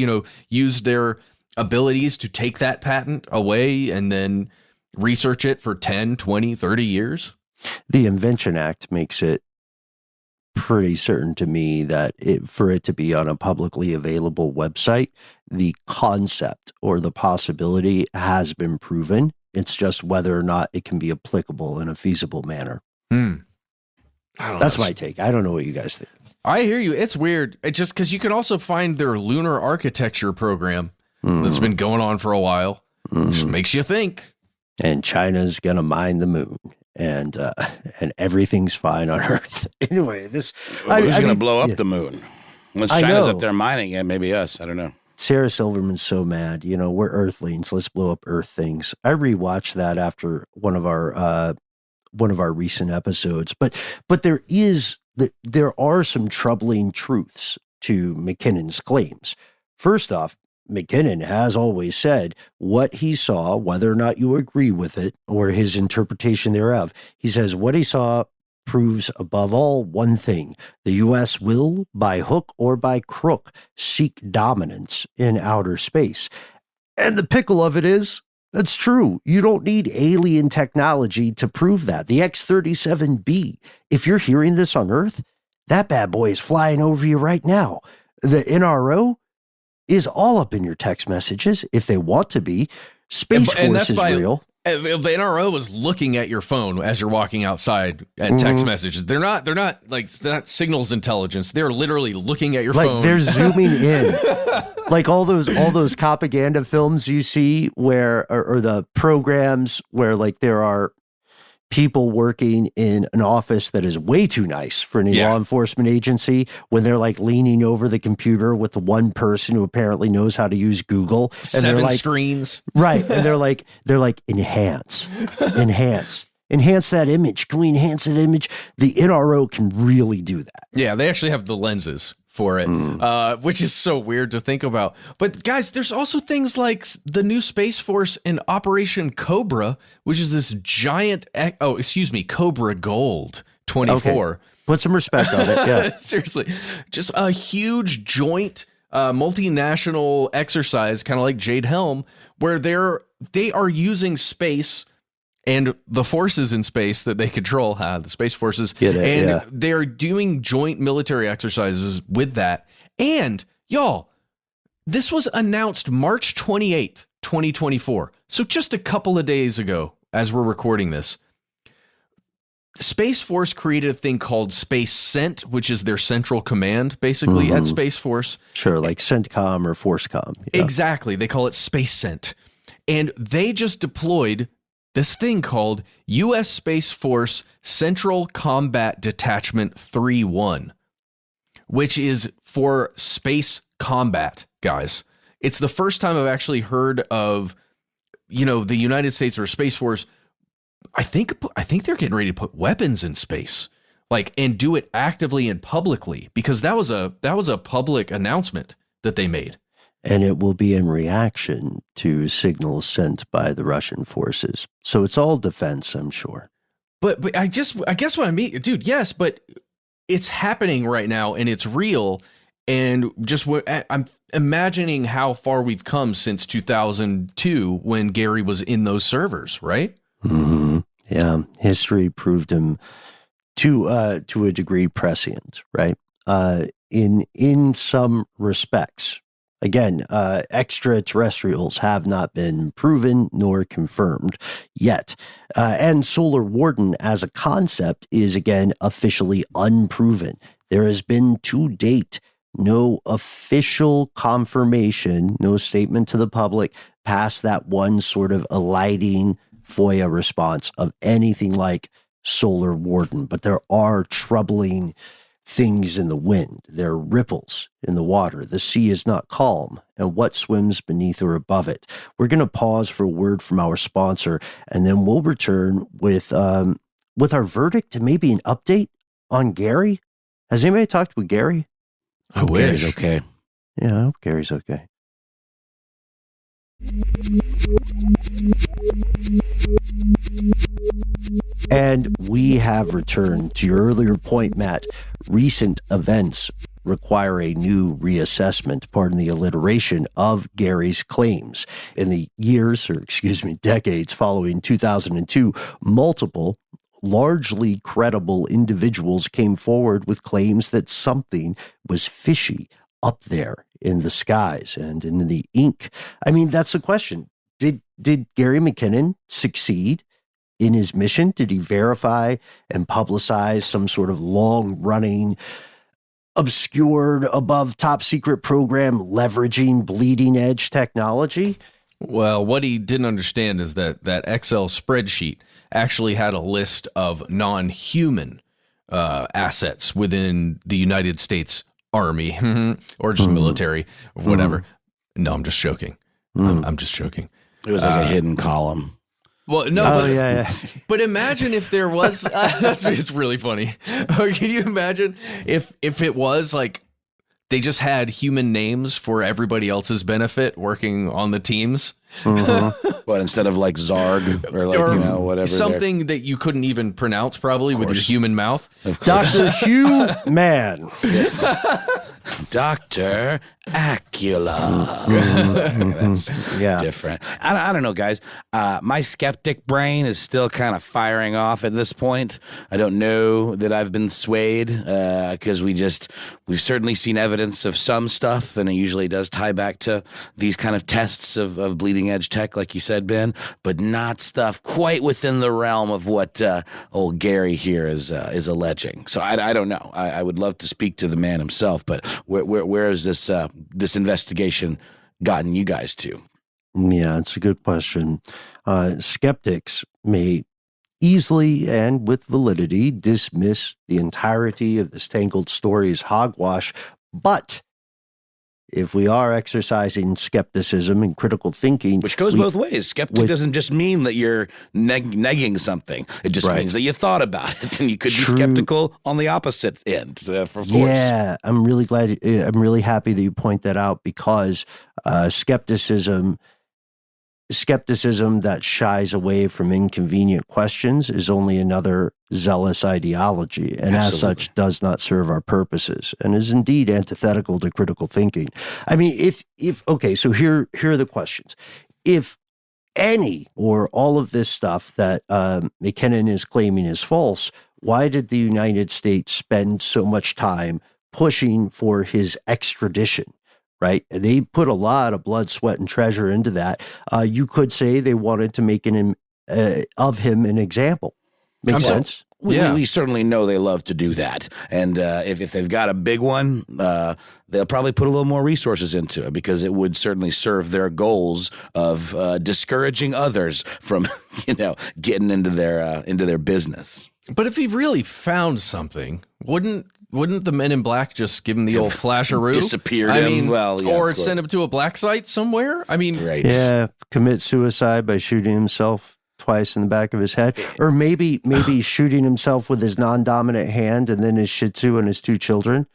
used their abilities to take that patent away and then research it for 10, 20, 30 years? The Invention Act makes it pretty certain to me that for it to be on a publicly available website, the concept or the possibility has been proven. It's just whether or not it can be applicable in a feasible manner. That's my take. I don't know what you guys think. I hear you. It's weird. It's just because you can also find their lunar architecture program that's been going on for a while. Just makes you think. And China's gonna mine the moon, and everything's fine on Earth. Anyway, who's gonna blow up the moon? Once China's up there mining it, maybe us. I don't know. Sarah Silverman's so mad. You know, we're Earthlings. Let's blow up Earth things. I rewatched that after one of our recent episodes. But there are some troubling truths to McKinnon's claims. First off, McKinnon has always said what he saw, whether or not you agree with it or his interpretation thereof. He says what he saw proves above all one thing: the U.S. will, by hook or by crook, seek dominance in outer space. And the pickle of it is, that's true. You don't need alien technology to prove that. The X-37B, if you're hearing this on Earth, that bad boy is flying over you right now. The NRO is all up in your text messages if they want to be. Space Force is real. The NRO is looking at your phone as you're walking outside at text messages. They're not like that signals intelligence. They're literally looking at your phone. Like they're zooming in. Like all those propaganda films you see where, or the programs where like there are people working in an office that is way too nice for any law enforcement agency, when they're like leaning over the computer with the one person who apparently knows how to use Google, and 7 they're like, screens, right? And they're like enhance that image. Can we enhance that image? The NRO can really do that. Yeah, they actually have the lenses for it, which is so weird to think about. But guys, there's also things like the new Space Force and Operation Cobra, which is this giant, Cobra Gold 24. Okay. Put some respect on it. Yeah. Seriously, just a huge joint multinational exercise, kind of like Jade Helm, where they are using space and the forces in space that they control, the space forces, they're doing joint military exercises with that. And y'all, this was announced March 28th, 2024. So just a couple of days ago, as we're recording this, Space Force created a thing called Space Cent, which is their central command, basically, at Space Force. Sure, like CENTCOM or FORCECOM. Yeah. Exactly. They call it Space Cent. And they just deployed this thing called U.S. Space Force Central Combat Detachment 3-1, which is for space combat, guys. It's the first time I've actually heard of, the United States or Space Force. I think they're getting ready to put weapons in space, and do it actively and publicly, because that was a public announcement that they made. And it will be in reaction to signals sent by the Russian forces. So it's all defense, I'm sure. But I guess what I mean, dude, yes, but it's happening right now and it's real. And just I'm imagining how far we've come since 2002 when Gary was in those servers, right? Mm-hmm. Yeah. History proved him to a degree prescient, right? In some respects. Again, extraterrestrials have not been proven nor confirmed yet. And Solar Warden as a concept is, again, officially unproven. There has been to date no official confirmation, no statement to the public past that one sort of eliding FOIA response of anything like Solar Warden. But there are troubling things in the wind. There are ripples in the water. The sea is not calm, and what swims beneath or above it. We're going to pause for a word from our sponsor, and then we'll return with our verdict and maybe an update on Gary. Has anybody talked with Gary? I wish. Gary's okay. Yeah, I hope Gary's okay. And we have returned to your earlier point, Matt. Recent events require a new reassessment, pardon the alliteration, of Gary's claims. In the decades following 2002, multiple largely credible individuals came forward with claims that something was fishy up there in the skies and in the ink. I mean, that's the question. Did Gary McKinnon succeed in his mission? Did he verify and publicize some sort of long-running, obscured, above top secret program leveraging bleeding edge technology? Well, what he didn't understand is that Excel spreadsheet actually had a list of non-human assets within the United States Army or just military, or whatever. No, I'm just joking. I'm just joking. It was like a hidden column. Well, no, but imagine if there was. It's really funny. Can you imagine if it was like they just had human names for everybody else's benefit working on the teams? But instead of like Zarg or like, whatever. Something that you couldn't even pronounce probably with your human mouth. Dr. Hugh Man. Yes. Dr. Acula. That's different. I don't know, guys. My skeptic brain is still kind of firing off at this point. I don't know that I've been swayed because we've certainly seen evidence of some stuff, and it usually does tie back to these kind of tests of bleeding edge tech, like you said, Ben, but not stuff quite within the realm of what old Gary here is alleging. So I don't know. I would love to speak to the man himself, but where has this investigation gotten you guys to? Yeah, it's a good question. Skeptics may easily and with validity dismiss the entirety of this tangled story as hogwash, but if we are exercising skepticism and critical thinking, which goes both ways. Skeptic doesn't just mean that you're negging something. It just means that you thought about it, and you could be skeptical on the opposite end. For force. Yeah, I'm really happy that you point that out, because skepticism that shies away from inconvenient questions is only another zealous ideology, and as such does not serve our purposes, and is indeed antithetical to critical thinking. I mean, so here are the questions. If any or all of this stuff that McKinnon is claiming is false, why did the United States spend so much time pushing for his extradition? Right? They put a lot of blood, sweat, and treasure into that. You could say they wanted to make of him an example. Makes sense? We certainly know they love to do that. And if they've got a big one, they'll probably put a little more resources into it, because it would certainly serve their goals of discouraging others from, getting into their business. But if he really found something, wouldn't the Men in Black just give him the old flasheroo? Disappeared him? Or send him to a black site somewhere? I mean, right. Yeah, commit suicide by shooting himself twice in the back of his head, or maybe shooting himself with his non-dominant hand and then his Shih Tzu and his 2 children.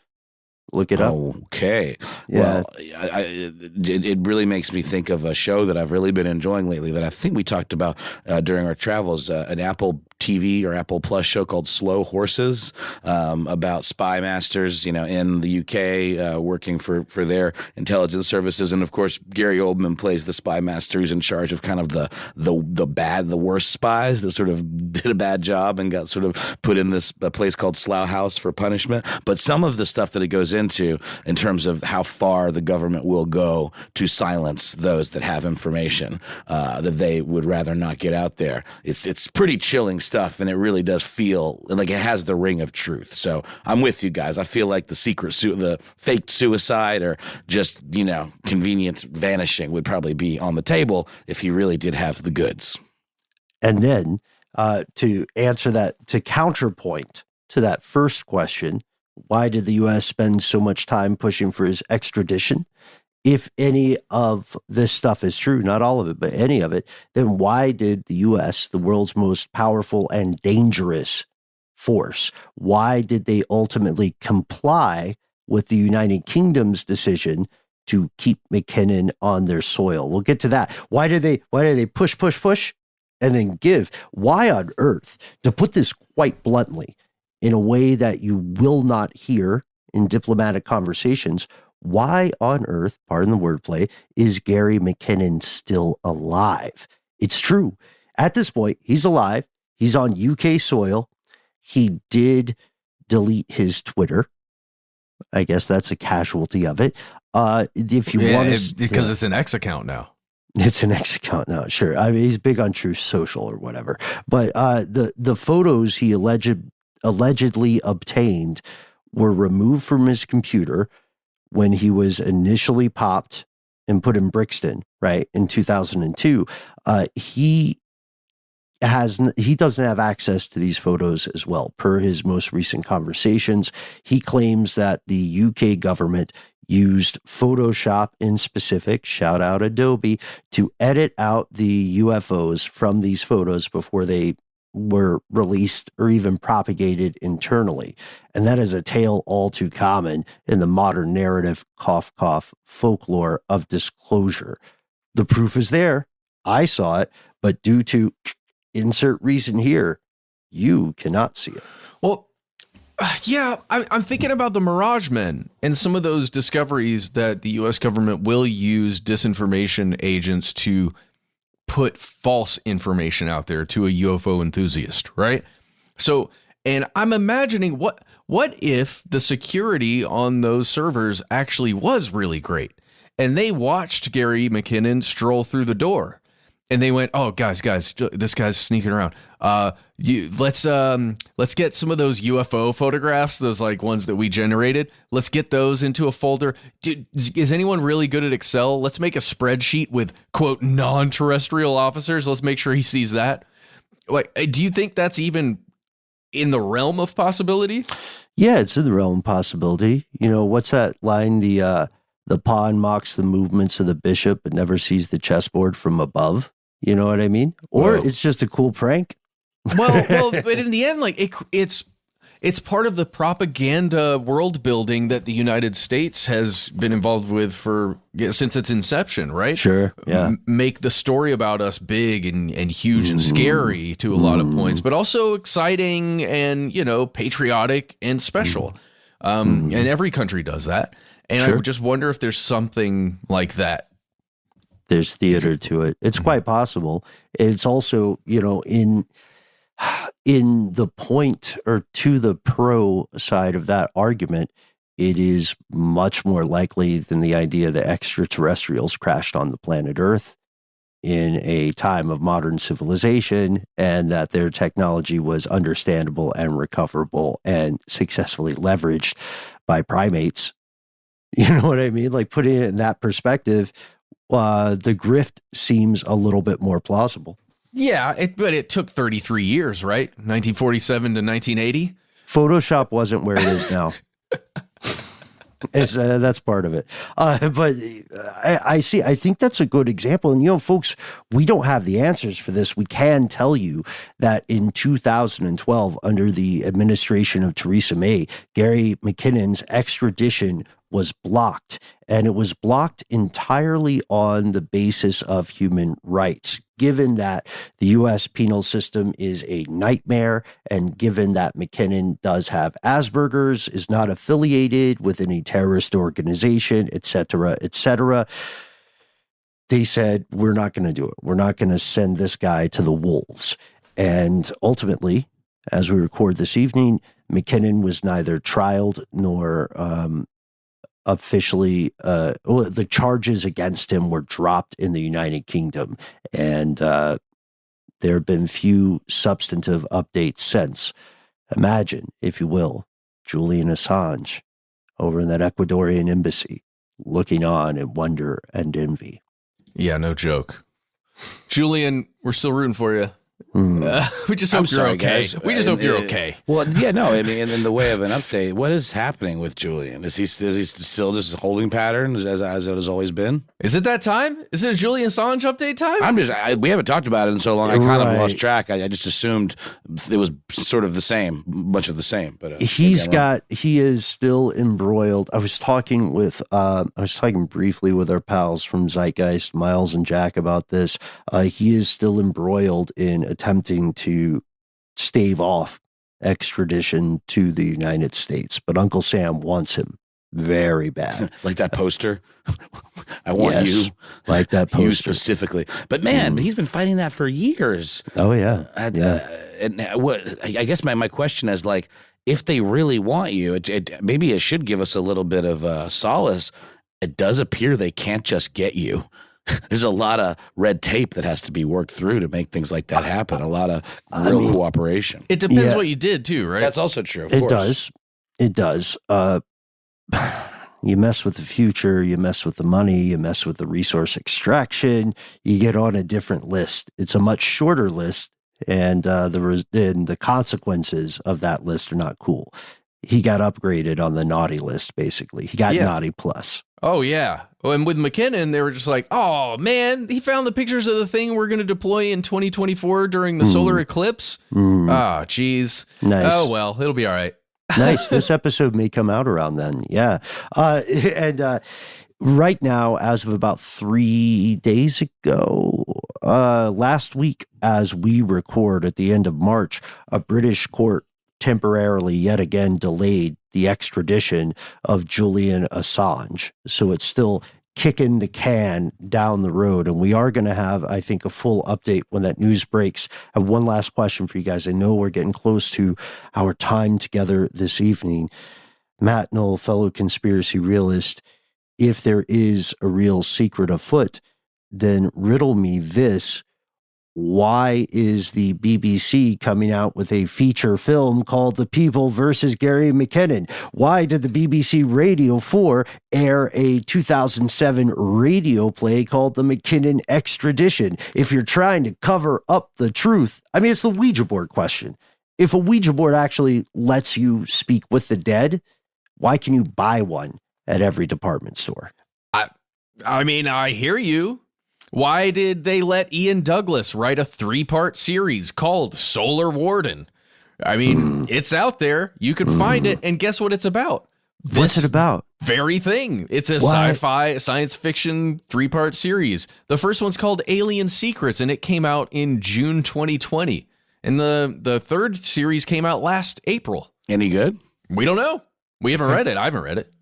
Look it up. Okay. Yeah. Well, it really makes me think of a show that I've really been enjoying lately that I think we talked about during our travels, an Apple TV or Apple Plus show called Slow Horses, about spy masters, in the UK, working for their intelligence services. And of course, Gary Oldman plays the spy master who's in charge of kind of the worst spies that sort of did a bad job and got sort of put in this place called Slough House for punishment. But some of the stuff that it goes into in terms of how far the government will go to silence those that have information that they would rather not get out there, it's pretty chilling stuff, and it really does feel like it has the ring of truth. So I'm with you guys. I feel like the faked suicide or just convenient vanishing would probably be on the table if he really did have the goods. And then to answer that, to counterpoint to that first question, why did the U.S. spend so much time pushing for his extradition? If any of this stuff is true, not all of it, but any of it, then why did the U.S., the world's most powerful and dangerous force, why did they ultimately comply with the United Kingdom's decision to keep McKinnon on their soil? We'll get to that. Why did they push, and then give? Why on earth, to put this quite bluntly, in a way that you will not hear in diplomatic conversations, why on earth, pardon the wordplay, is Gary McKinnon still alive? It's true. At this point, he's alive. He's on UK soil. He did delete his Twitter. I guess that's a casualty of it. If you want to, because it's an X account now. It's an X account now, sure. I mean, he's big on Truth Social or whatever. But the photos he allegedly obtained were removed from his computer when he was initially popped and put in Brixton, right, in 2002. He doesn't have access to these photos as well. Per his most recent conversations, he claims that the UK government used Photoshop in specific, shout out Adobe, to edit out the UFOs from these photos before they were released or even propagated internally. And that is a tale all too common in the modern narrative, cough, cough, folklore of disclosure. The proof is there. I saw it, but due to insert reason here, you cannot see it. Well, yeah, I'm thinking about the Mirage Men and some of those discoveries that the U.S. government will use disinformation agents to put false information out there to a UFO enthusiast, right? So, and I'm imagining what if the security on those servers actually was really great and they watched Gary McKinnon stroll through the door and they went, "Oh, guys, this guy's sneaking around. Let's get some of those UFO photographs, those like ones that we generated. Let's get those into a folder. Dude, is anyone really good at Excel? Let's make a spreadsheet with quote non-terrestrial officers. Let's make sure he sees that." Like, do you think that's even in the realm of possibility? Yeah, it's in the realm of possibility. You know, what's that line? The pawn mocks the movements of the bishop but never sees the chessboard from above. You know what I mean? Or it's just a cool prank. Well, but in the end, like it's part of the propaganda world building that the United States has been involved with since its inception, right? Sure. Yeah. Make the story about us big and huge and scary to a lot of points, but also exciting and, patriotic and special. And every country does that. And I just wonder if there's something like that. There's theater to it. It's quite possible. It's also, in the point or to the pro side of that argument, it is much more likely than the idea that extraterrestrials crashed on the planet Earth in a time of modern civilization and that their technology was understandable and recoverable and successfully leveraged by primates. You know what I mean? Like, putting it in that perspective, the grift seems a little bit more plausible. Yeah, but it took 33 years, right? 1947 to 1980. Photoshop wasn't where it is now. That's part of it. But I think that's a good example. And, folks, we don't have the answers for this. We can tell you that in 2012, under the administration of Theresa May, Gary McKinnon's extradition was blocked, and it was blocked entirely on the basis of human rights. Given that the U.S. penal system is a nightmare, and given that McKinnon does have Asperger's, is not affiliated with any terrorist organization, et cetera, they said, we're not going to do it. We're not going to send this guy to the wolves. And ultimately, as we record this evening, McKinnon was neither trialed nor officially, the charges against him were dropped in the United Kingdom, and there have been few substantive updates since. Imagine, if you will, Julian Assange over in that Ecuadorian embassy, looking on in wonder and envy. Yeah, no joke. Julian, we're still rooting for you. We just hope you're okay. Guys. We just hope you're okay. Well, yeah, no, I mean, in the way of an update, what is happening with Julian? Is he still just a holding pattern as it has always been? Is it that time? Is it a Julian Assange update time? We haven't talked about it in so long. I kind of lost track. I just assumed it was sort of the same, much of the same. But he is still embroiled. I was talking briefly with our pals from Zeitgeist, Miles and Jack, about this. He is still embroiled in attempting to stave off extradition to the United States, but Uncle Sam wants him very bad. Like that poster. I want you. Like that poster. You specifically. But man, he's been fighting that for years. Oh, yeah. And I guess my question is, like, if they really want you, maybe it should give us a little bit of solace. It does appear they can't just get you. there's a lot of red tape that has to be worked through to make things like that happen. A lot of real cooperation. It depends what you did too, right? That's also true. Of course. It does. You mess with the future, you mess with the money, you mess with the resource extraction, you get on a different list. It's a much shorter list, and the consequences of that list are not cool. He got upgraded on the naughty list, basically. He got naughty plus. Oh, yeah. And with McKinnon, they were just like, oh, man, he found the pictures of the thing we're going to deploy in 2024 during the solar eclipse. Oh, geez. Nice. Oh, well, it'll be all right. Nice. This episode may come out around then. Yeah. And right now, as of about 3 days ago, last week, as we record at the end of March, a British court temporarily yet again delayed the extradition of Julian Assange. So it's still kicking the can down the road. And we are going to have, I think, a full update when that news breaks. I have one last question for you guys. I know we're getting close to our time together this evening. Matt Noel, fellow conspiracy realist, if there is a real secret afoot, then riddle me this. Why is the BBC coming out with a feature film called The People versus Gary McKinnon? Why did the BBC Radio 4 air a 2007 radio play called The McKinnon Extradition? If you're trying to cover up the truth, I mean, it's the Ouija board question. If a Ouija board actually lets you speak with the dead, why can you buy one at every department store? I mean, I hear you. Why did they let Ian Douglas write a 3-part series called Solar Warden? I mean, it's out there. You can find it. And guess what it's about? What's it about? Very thing. It's a sci-fi science fiction 3-part series. The first one's called Alien Secrets, and it came out in June 2020. And the third series came out last April. Any good? We don't know. We haven't read it. I haven't read it.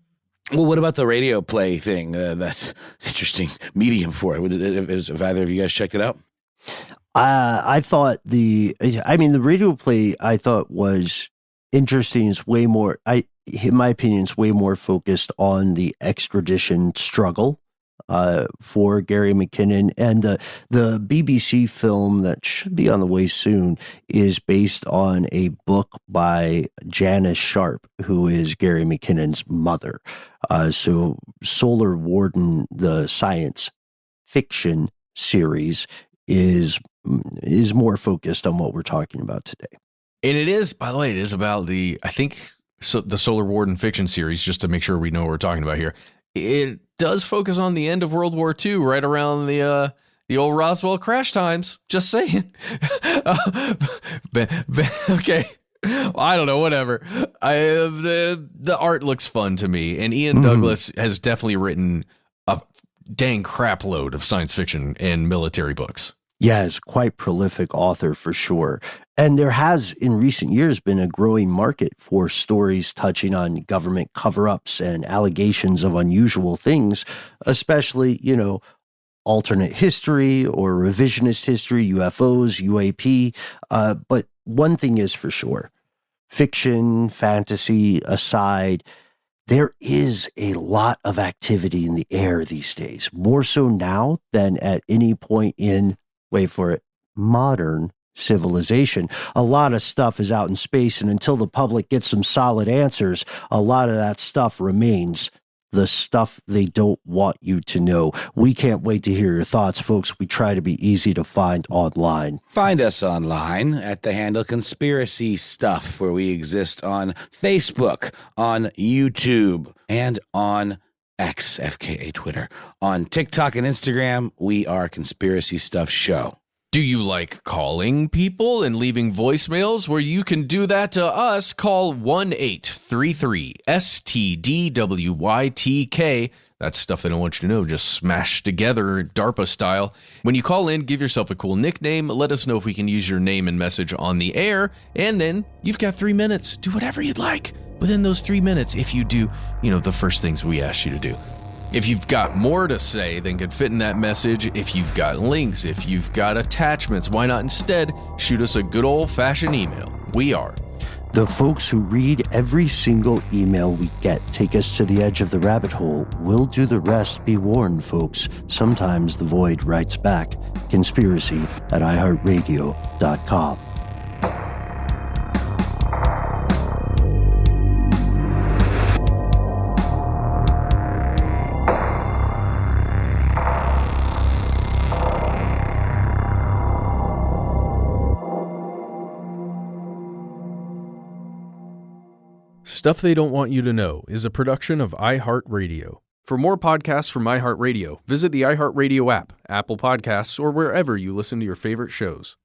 Well, what about the radio play thing? That's interesting medium for it. Have either of you guys checked it out? I thought the radio play I thought was interesting. It's way more, in my opinion, it's way more focused on the extradition struggle for Gary McKinnon, and the BBC film that should be on the way soon is based on a book by Janice Sharp, who is Gary McKinnon's mother. So Solar Warden, the science fiction series, is more focused on what we're talking about today. And it is, by the way, it is about the Solar Warden fiction series, just to make sure we know what we're talking about here. It does focus on the end of World War II, right around the old Roswell crash times. Just saying. Okay. I don't know, whatever. The art looks fun to me, and Ian Douglas has definitely written a dang crap load of science fiction and military books. Yeah, he's quite prolific author for sure. And there has, in recent years, been a growing market for stories touching on government cover-ups and allegations of unusual things, especially, alternate history or revisionist history, UFOs, UAP. But one thing is for sure, fiction, fantasy aside, there is a lot of activity in the air these days, more so now than at any point in, wait for it, modern civilization. A lot of stuff is out in space, and until the public gets some solid answers, a lot of that stuff remains the stuff they don't want you to know. We can't wait to hear your thoughts, folks. We try to be easy to find online. Find us online at the handle Conspiracy Stuff, where we exist on Facebook, on YouTube, and on X, FKA Twitter. On TikTok and Instagram, we are Conspiracy Stuff Show. Do you like calling people and leaving voicemails? Where you can do that to us, call 1-833-STDWYTK. That's stuff they don't want you to know, just smashed together DARPA style. When you call in, give yourself a cool nickname. Let us know if we can use your name and message on the air. And then you've got 3 minutes. Do whatever you'd like within those 3 minutes if you do, the first things we ask you to do. If you've got more to say than could fit in that message, if you've got links, if you've got attachments, why not instead shoot us a good old-fashioned email? We are The folks who read every single email we get take us to the edge of the rabbit hole. We'll do the rest. Be warned, folks. Sometimes the void writes back. Conspiracy at iHeartRadio.com. Stuff They Don't Want You to Know is a production of iHeartRadio. For more podcasts from iHeartRadio, visit the iHeartRadio app, Apple Podcasts, or wherever you listen to your favorite shows.